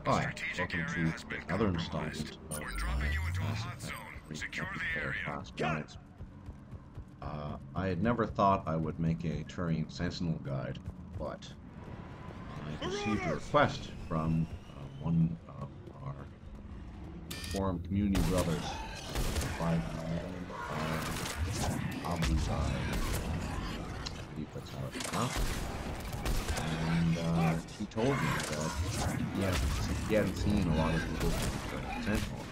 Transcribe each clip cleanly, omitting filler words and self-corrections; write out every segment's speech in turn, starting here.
Hi, welcome to another installment of Mass Effect 3 multiplayer class guides. I had never thought I would make a Turian Sentinel guide, but I received a request from one of our forum community brothers by the name of Obviously, I believe that's how it's pronounced. And he told me that he hadn't seen a lot of people play Turian Sentinel.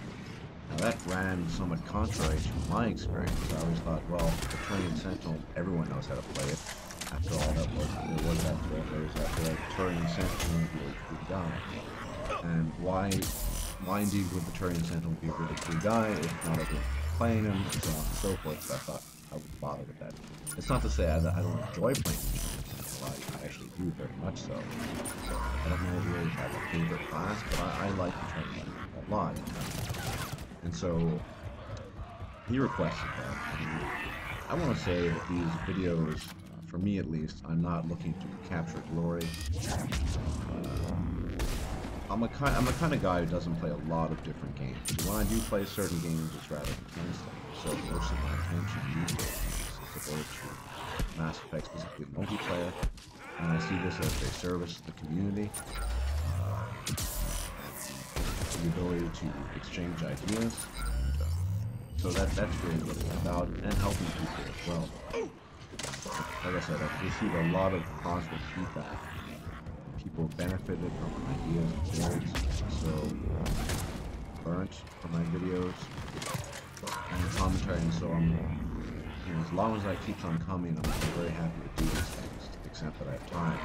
Now that ran somewhat contrary to my experience. I always thought, well, the Turian Sentinel, everyone knows how to play it. After all, there was that Turian Sentinel be a good guy. And why indeed would the Turian Sentinel be a really good guy if not everyone playing him, and so on and so forth, so I thought I wouldn't bother with that. It's not to say I don't enjoy playing the Turian Sentinel, I actually do very much so. I don't know really have a favorite class, but I like the Turian Sentinel a lot. And so he requested that. And I want to say that these videos, for me at least, I'm not looking to capture glory. I'm a kind of guy who doesn't play a lot of different games. When I do play certain games, it's rather intensely. So most of my attention usually is devoted to Mass Effect, specifically multiplayer. And I see this as a service to the community. The ability to exchange ideas. So that's really what it's about, and helping people as well. Like I said, I've received a lot of positive feedback. People benefited from my ideas and builds, so burnt from my videos and commentary, and so as long as I keep on coming, I'm very happy to do these things to the extent that I have time.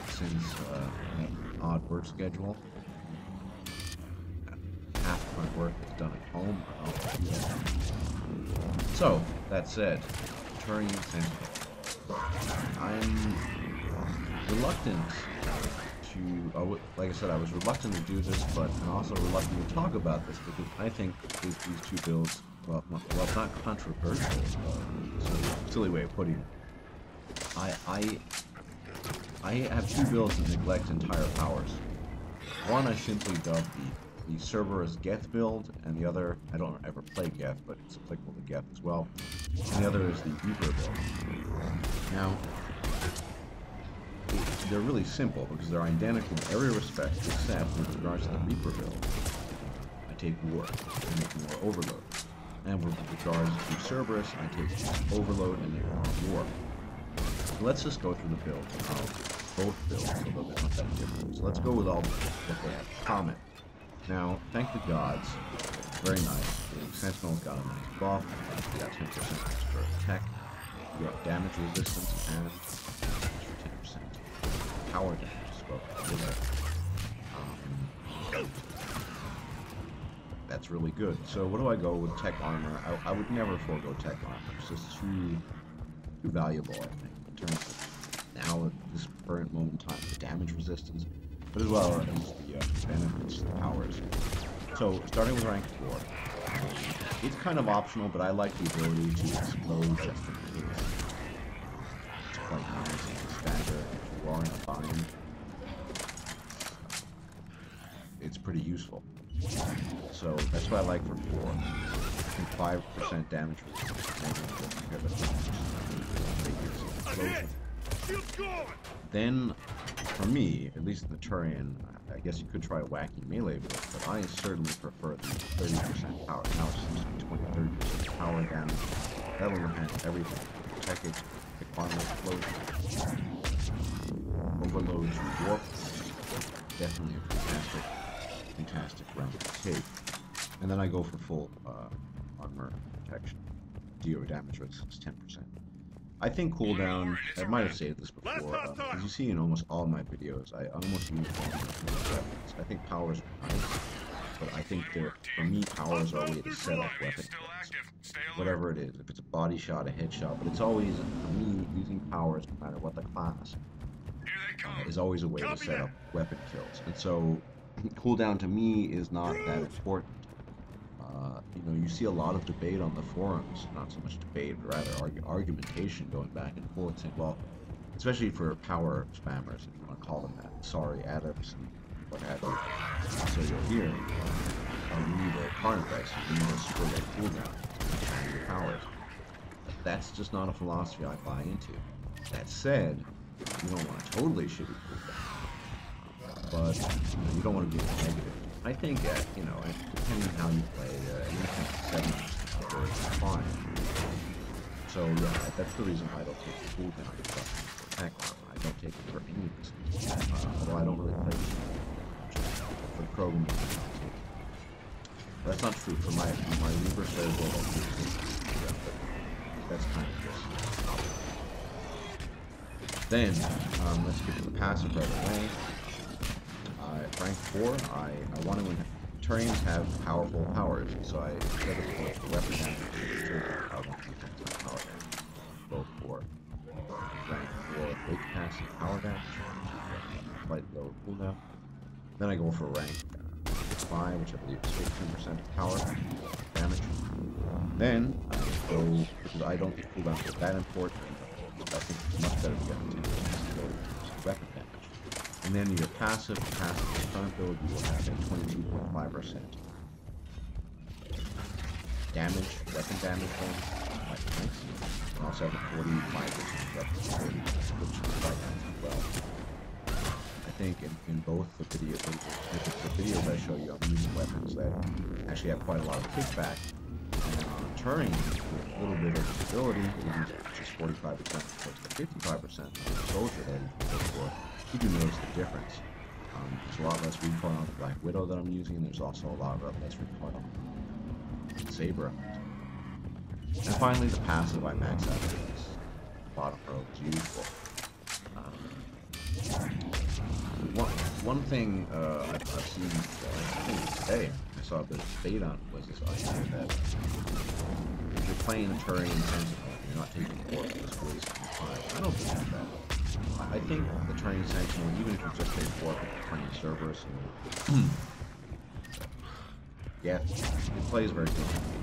Since I have an odd work schedule, half of my work is done at home. So, that said, Turian Sentinel. I'm reluctant to, like I said, I was reluctant to do this, but I'm also reluctant to talk about this because I think these two builds, well, not controversial, it's a silly way of putting it. I have two builds that neglect entire powers. One I simply dubbed the Cerberus Geth Build, and the other, I don't ever play Geth, but it's applicable to Geth as well, and the other is the Reaper build. Now, they're really simple because they're identical in every respect except with regards to the Reaper build. I take War, I make more Overload. And with regards to Cerberus, I take Overload and make more War. So let's just go through the builds of both builds, although they're not that different. So let's go with all what they have in common. Now, thank the gods, very nice. The Sentinel's got a nice buff, you got 10% extra attack, you got damage resistance, and extra 10% power damage as well. That's really good. So what do I go with tech armor? I would never forego tech armor. It's just too valuable, I think, in terms of now at this current moment in time, the damage resistance, but as well as the benefits, the powers. So, starting with rank 4, it's kind of optional, but I like the ability to explode just in case. It's quite nice and stagger if you are in a bind. It's pretty useful. So, that's what I like for 4. I think 5% damage resistance. Explosion. Then, for me, at least in the Turian, I guess you could try a wacky melee build, but I certainly prefer the 30% power. Now it seems to be 20-30% power damage. That'll enhance everything. Protect it, pick armor explosion, overload to warp. Definitely a fantastic round to take. And then I go for full armor protection. Deal damage resistance 10%. I think cooldown, I might have said this before, as you see in almost all my videos, I almost uniform weapons. I think powers are nice, but I think for me, powers are a way to set up weapon kills. Whatever it is, if it's a body shot, a headshot, but it's always, for me, using powers, no matter what the class, is always a way to set up weapon kills. And so, cooldown to me is not that important. You see a lot of debate on the forums, not so much debate, but rather argumentation going back and forth, saying, well, especially for power spammers, if you want to call them that, sorry, adepts, and what have you. So you'll hear, you need a Carnifex, you need a super low cooldown to your powers. But that's just not a philosophy I buy into. That said, you don't want a totally shitty cooldown, but you don't want to be negative. I think that, depending on how you play, anything 7 is fine. So yeah, that's the reason I don't take the cooldown for attack armor. I don't take it for any reason. Although I don't really play for the program. That's not true for my Reaver says well, but that's kind of just then let's get to the passive right away. Rank 4, I want to Turians have powerful powers, so I instead of weapon damage, I want to use power damage. Both for rank 4 big passive power damage, quite low cooldown. Then I go for rank 5, which I believe is 15% power damage. Then I go, because I don't think cooldowns are that important, I think it's much better to get into weapon damage. And then your passive current build, you will have a 22.5% damage, weapon damage bonus, like nice. And also have a 45% weapon damage, which is quite nice as well. I think in both the videos I show you, I'm using weapons that actually have quite a lot of kickback. And on Turian, with a little bit of stability, which is 45% opposed to 55% exposure that you can go for, you do notice the difference. There's a lot less recoil on the Black Widow that I'm using. There's also a lot less recoil on the Saber. And finally, the passive I max out is bottom row as usual. One thing I've seen, I think today, I saw a bit of debate on was this idea that if you're playing a Turian Sentinel, you're not taking force, just wasting time. I don't believe that. I think the Turian Sentinel, even if you just take force with playing Cerberus and Geth, it plays very differently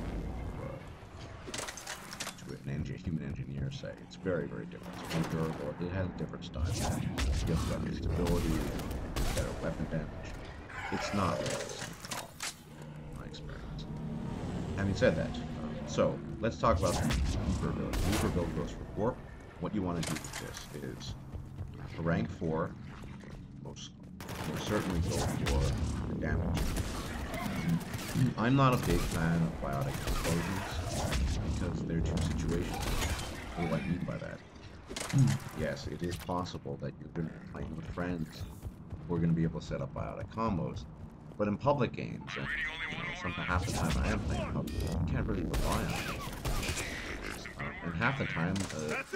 to an human engineer, say. It's very, very different. It's more durable. It has a different style. You have weapon stability, better weapon damage. It's not really the same at all, in my experience. Having said that, so let's talk about the Reaver build. The Reaver build goes for warp. What you want to do with this is, for rank 4, most certainly go for the damage. I'm not a big fan of biotic explosions because they're two situations. What do I mean by that? Yes, it is possible that you're going to be playing with friends who are going to be able to set up biotic combos, but in public games, and sometimes half the time I am playing public games, you can't really rely on it. And half the time,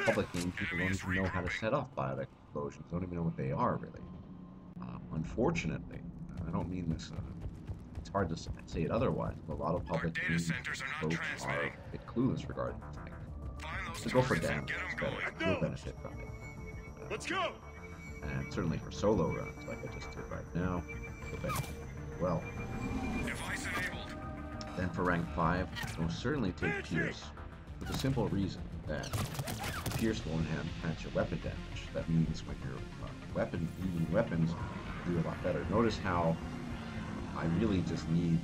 public game people don't even know how to set up biotic explosions, don't even know what they are, really. Unfortunately, I don't mean this, it's hard to say it otherwise, but a lot of public game folks are a bit clueless regarding this thing. So go for damage, it's better. You'll benefit from it. Let's go! And certainly for solo runs, like I just did right now, you'll benefit well. Then for rank 5, you'll certainly take Pierce. For the simple reason that Pierce will enhance your weapon damage. That means when you're using weapons, you do a lot better. Notice how I really just need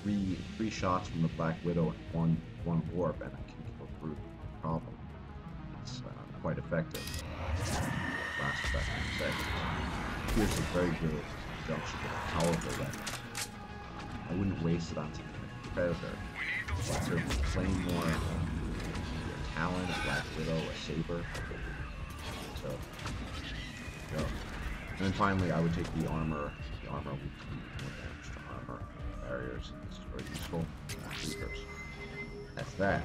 three shots from the Black Widow and one warp, and I can kill through the problem. It's quite effective. Last about 10 seconds. Pierce is very good at junction with a powerful weapon. I wouldn't waste it on something like a Predator. But certainly Claymore, a Talon, a Black Widow, a Saber. So, go. And then finally, I would take the armor. The armor would do more damage to armor barriers. This is very useful. Reapers. That's that.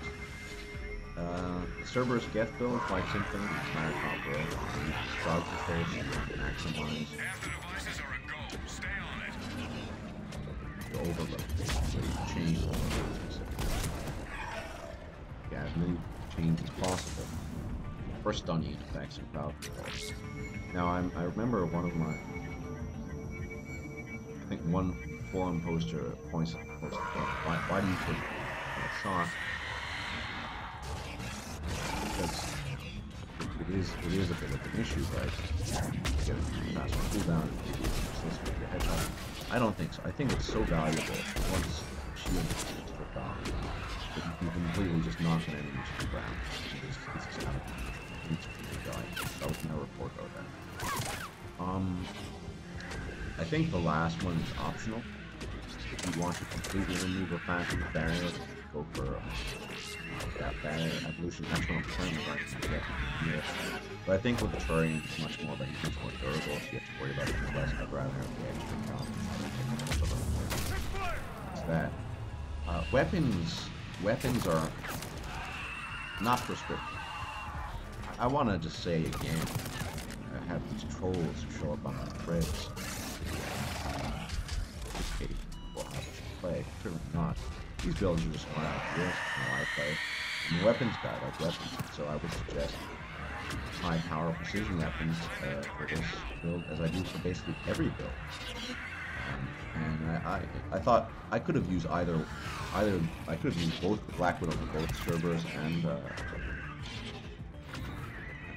The Cerberus Geth Build, quite simply, it's not a top row. You use the Stardusk face to maximize the overload, basically, chain overload. Yeah, as many chains as possible for stunning effects and crowd control. Now, I remember one of my, I think one forum poster points why do you take a shot? Because it is a bit of an issue, right? You get a faster cooldown, it's persistent. I don't think so. I think it's so valuable once shield is stripped off that you can completely just knock an enemy to the ground. This is kind of instantly die. I would never forego that. I think the last one is optional. If you want to completely remove a faction barrier, go for that barrier evolution. That's what I'm currently running to get here. But I think with the Turian, it's much more durable, so you have to worry about it less. I'd rather have the extra count. It's that. Weapons are not prescriptive. I want to just say again, I have these trolls who show up on my threads. Well, how much you play? Certainly not. These builds are just fun out of risk, how I play. I'm a weapons guy, I like weapons, so I would suggest high power precision weapons for this build, as I do for basically every build. And I thought I could have used I could have used both the Black Widow for both Cerberus and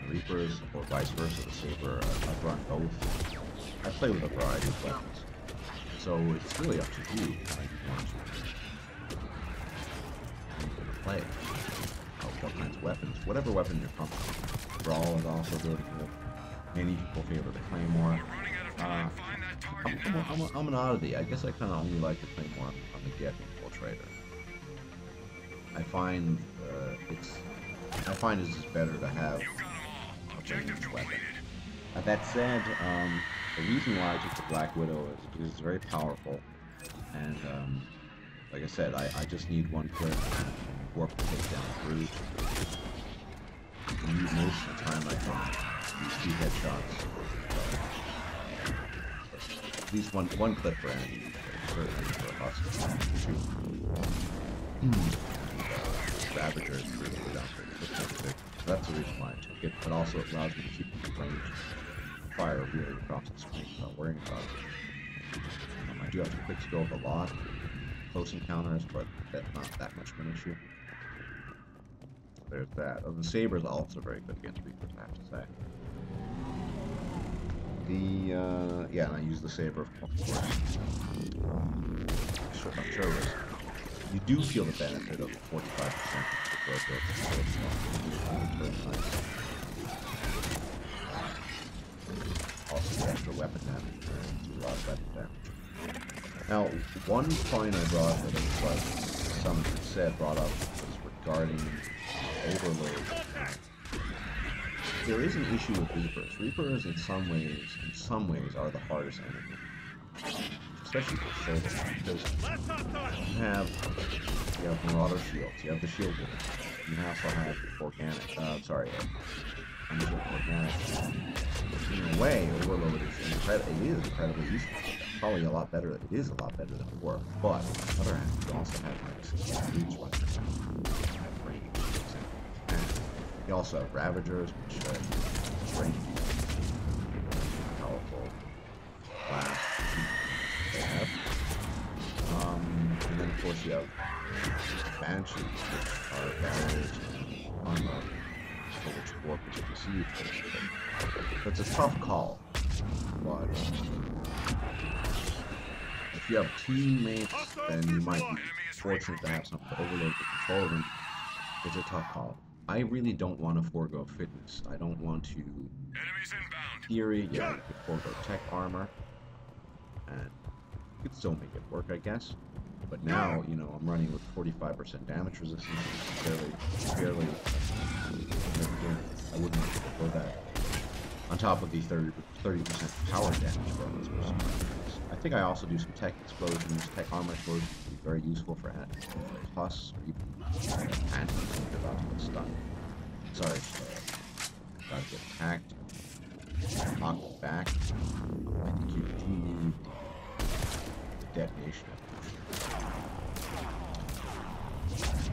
Reapers, or vice versa, the Saber. I've run both. I play with a variety of weapons. So it's really up to you how you want to play. What kinds of weapons. Whatever weapon you're comfortable with. Brawl is also really good. Many people favor the Claymore. I'm an oddity. I guess I kind of only like the Claymore on the Geth Infiltrator. I find it's just better to have a ranged weapon. That said, the reason why I took the Black Widow is because it's very powerful, and like I said, I just need one clip and warp to take down through. Most of the time I can use 2 headshots. At least one clip for enemy, certainly for us to Ravager is pretty good out there. That's the reason why I took it, but also it allows me to keep the range fire really across the screen without worrying about it. I do have to quick scope a lot, close encounters, but that's not that much of an issue. There's that. The Saber is also very good against Reapers, I have to say. Yeah, and I use the Saber, of course. Cerberus. You do feel the benefit of 45% growth rate. Also, the extra weapon damage to a lot of weapon damage. Now, one point I brought up, that some brought up, was regarding overload. There is an issue with Reapers. Reapers, in some ways, are the hardest enemy, especially for Cerberus, because you have Marauder shields, you have the shield wall, you also have organic. In a way, overload is incredibly useful. Probably a lot better. It is a lot better than before. But on the other hand, you also have boots running range. You also have Ravagers, which range powerful blast they have. And then of course you have Banshees, which are barriers and armor for which warp is received. It's a tough call, but if you have teammates, then you might be fortunate to have someone to overload to control them. It's a tough call. I really don't want to forego fitness. I don't want to. Theory, yeah, you could forego tech armor, and you could still make it work, I guess. But now, you know, I'm running with 45% damage resistance, fairly significant. I wouldn't want to go that. On top of the 30% power damage bonus. I think I also do some tech explosions. Tech armor explosions would be very useful for plus, or even anti when you're about to get stunned. Sorry, about to get attacked. Knocked back. I think you do need the detonation.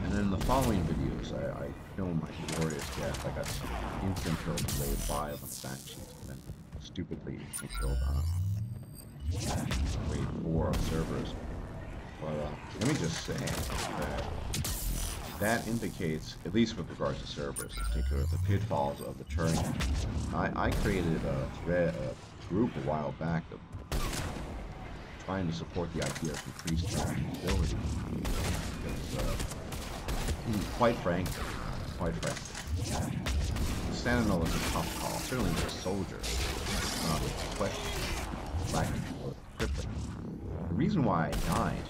And then in the following videos, I filmed my glorious death. I got instant killed in wave 5 on the Banshees, and then stupidly killed on wave 4 of Cerberus. But let me just say that indicates, at least with regards to Cerberus in particular, the pitfalls of the Turian. I created a group a while back of trying to support the idea of increased mobility. Because, quite frankly, the Sentinel is a tough call. Certainly as a soldier, not a question. Lacking or crippling. The reason why I died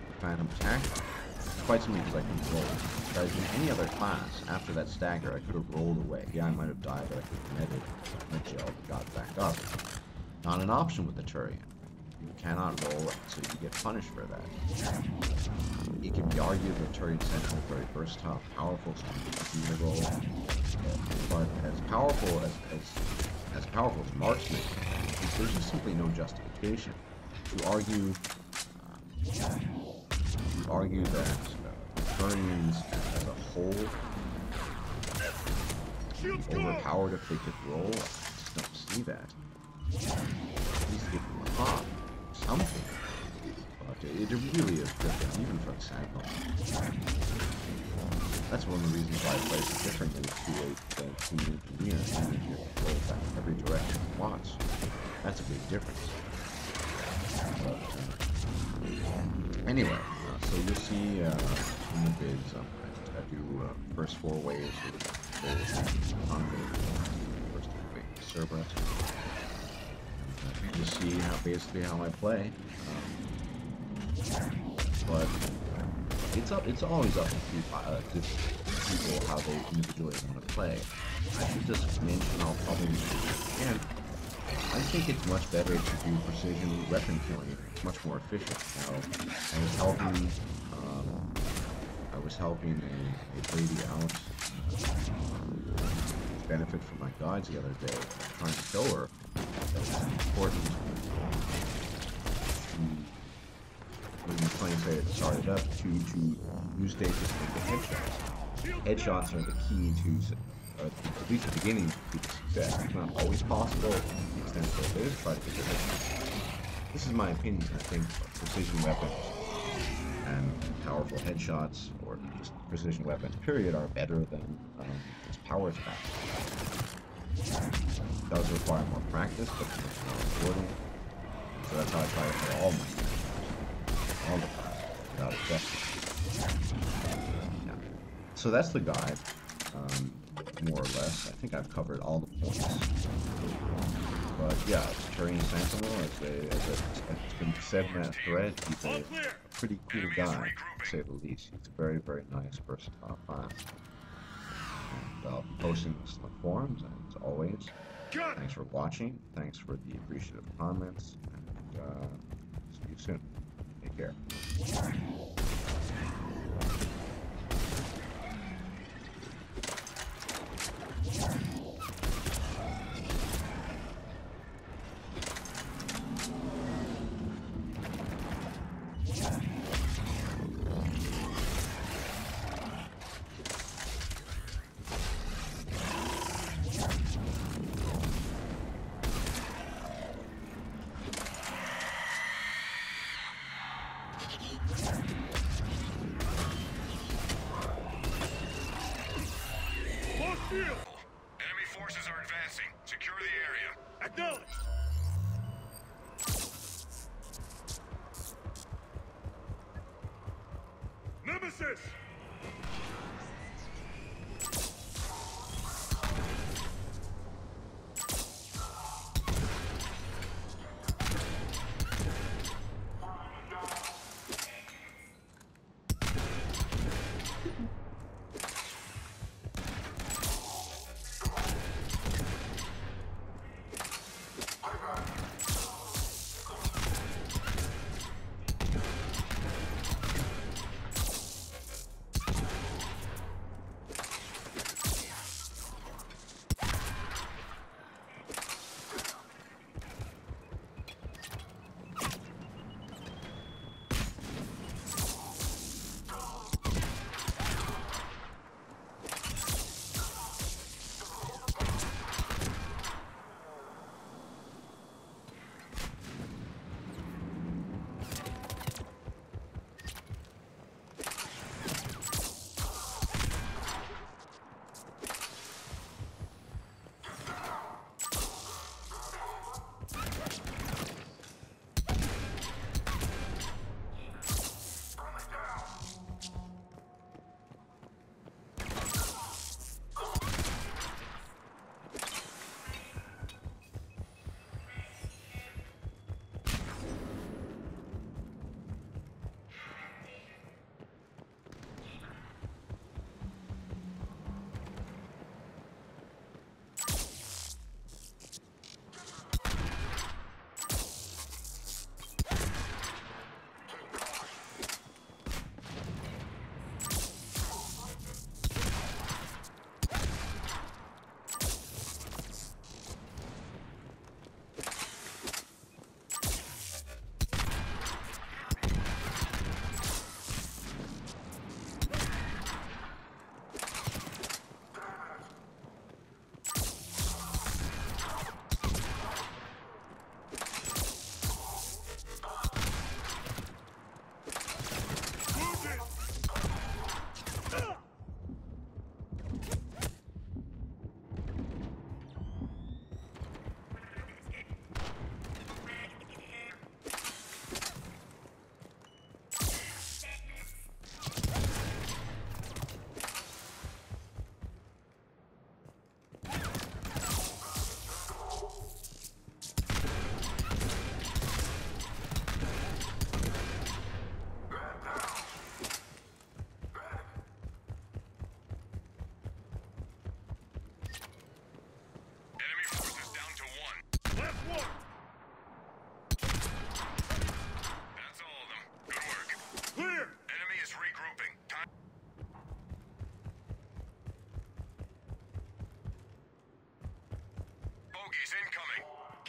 with Phantom Attack is quite simply because I couldn't roll. Whereas in any other class, after that stagger, I could have rolled away. Yeah, I might have died, but I could have netted my gel and got back up. Not an option with the Turian. You cannot roll so you get punished for that. It can be argued that Turian Sentinel is very versatile, powerful, so you can roll. But as powerful as marksman, there's just simply no justification to argue that Turians as a whole would be overpowered if they could roll. I just don't see that. At least give them a pop, something. But it really is different, even for the Sentinel. That's one of the reasons why I play so differently to a team engineer. An engineer can roll back every direction he wants. That's a big difference. But, anyway, so you'll see in the bids, I do first 4 waves with first 3 waves with Cerberus. And, you'll see basically how I play. But it's always up to people how they individually want to play. I should just mention, I'll probably again, I think it's much better to do precision weapon killing. It's much more efficient. Now, I was helping a lady out benefit from my guides the other day, trying to show her that it's important when you're playing, say, it started up, to use stasis to make the headshots. Headshots are the key to, at least the beginning, to success. It's not always possible to the extent that it is, but this is my opinion. I think precision weapons and powerful headshots, or just precision weapons, period, are better than just power attacks. It does require more practice, but it's much more rewarding. So that's how I try to play all my games. All the time, without exception. Yeah. So that's the guide, more or less. I think I've covered all the points. But yeah, Turian Sentinel, as it's been said in that thread, he's a pretty cool guy, to say the least. He's a very, very nice, versatile class. And I'll be posting this in the forums, and as always, thanks for watching, thanks for the appreciative comments, and see you soon. Take care.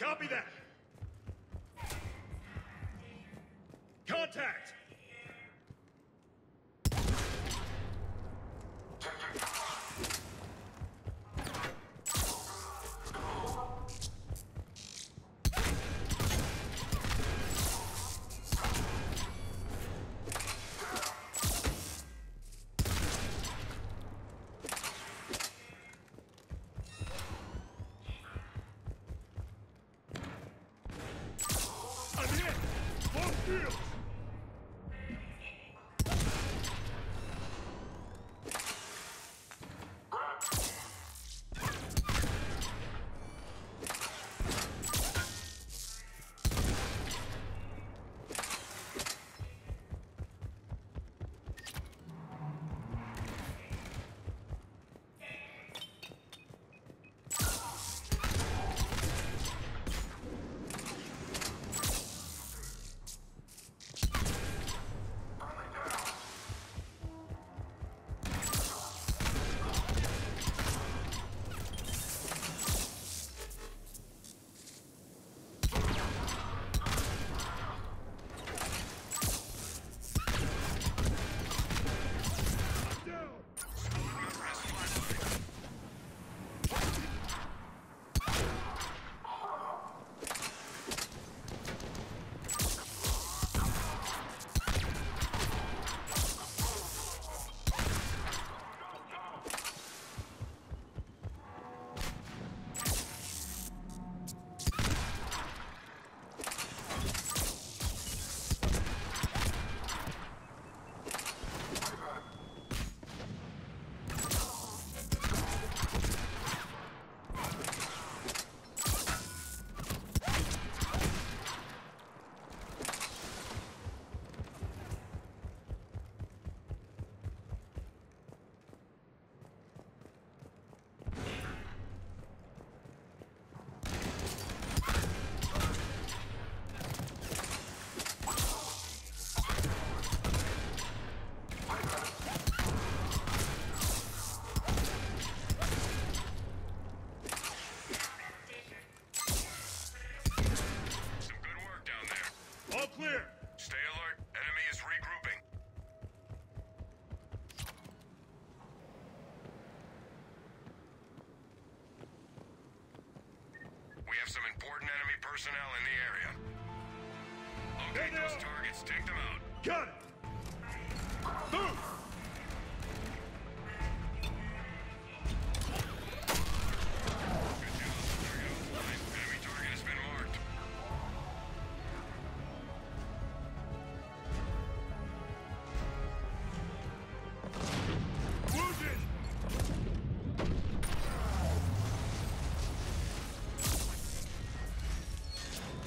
Copy that. Contact. I'm hit. Both fields. All clear. Stay alert. Enemy is regrouping. We have some important enemy personnel in the area. Locate those targets. Take them out. Got it. Move. Good job. Target offline. Enemy target has been marked. Wounded.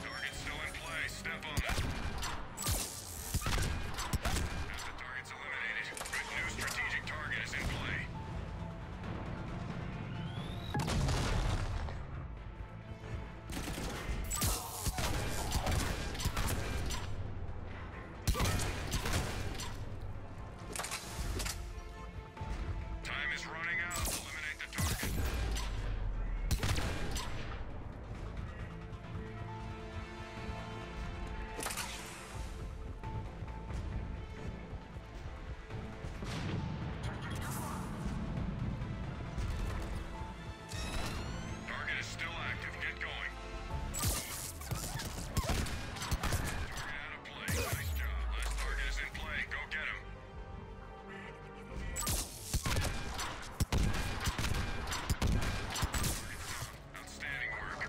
Target's still in play. Step on it. Half the target's eliminated. Good news. Strategic target is in play. Time is running out. Eliminate the target. Target is still active. Get going. Target out of play. Nice job. Last target is in play. Go get him. Outstanding work.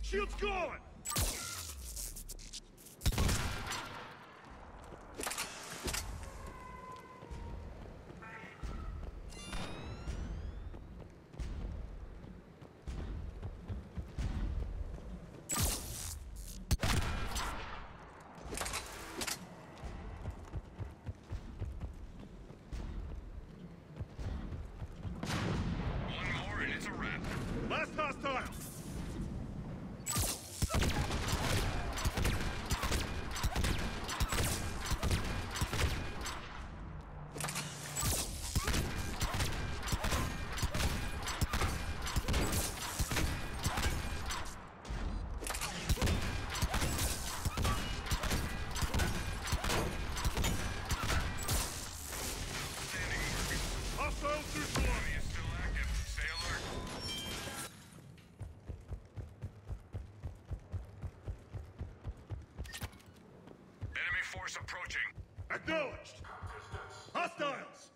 Shield's gone. approaching. Acknowledged. Hostiles.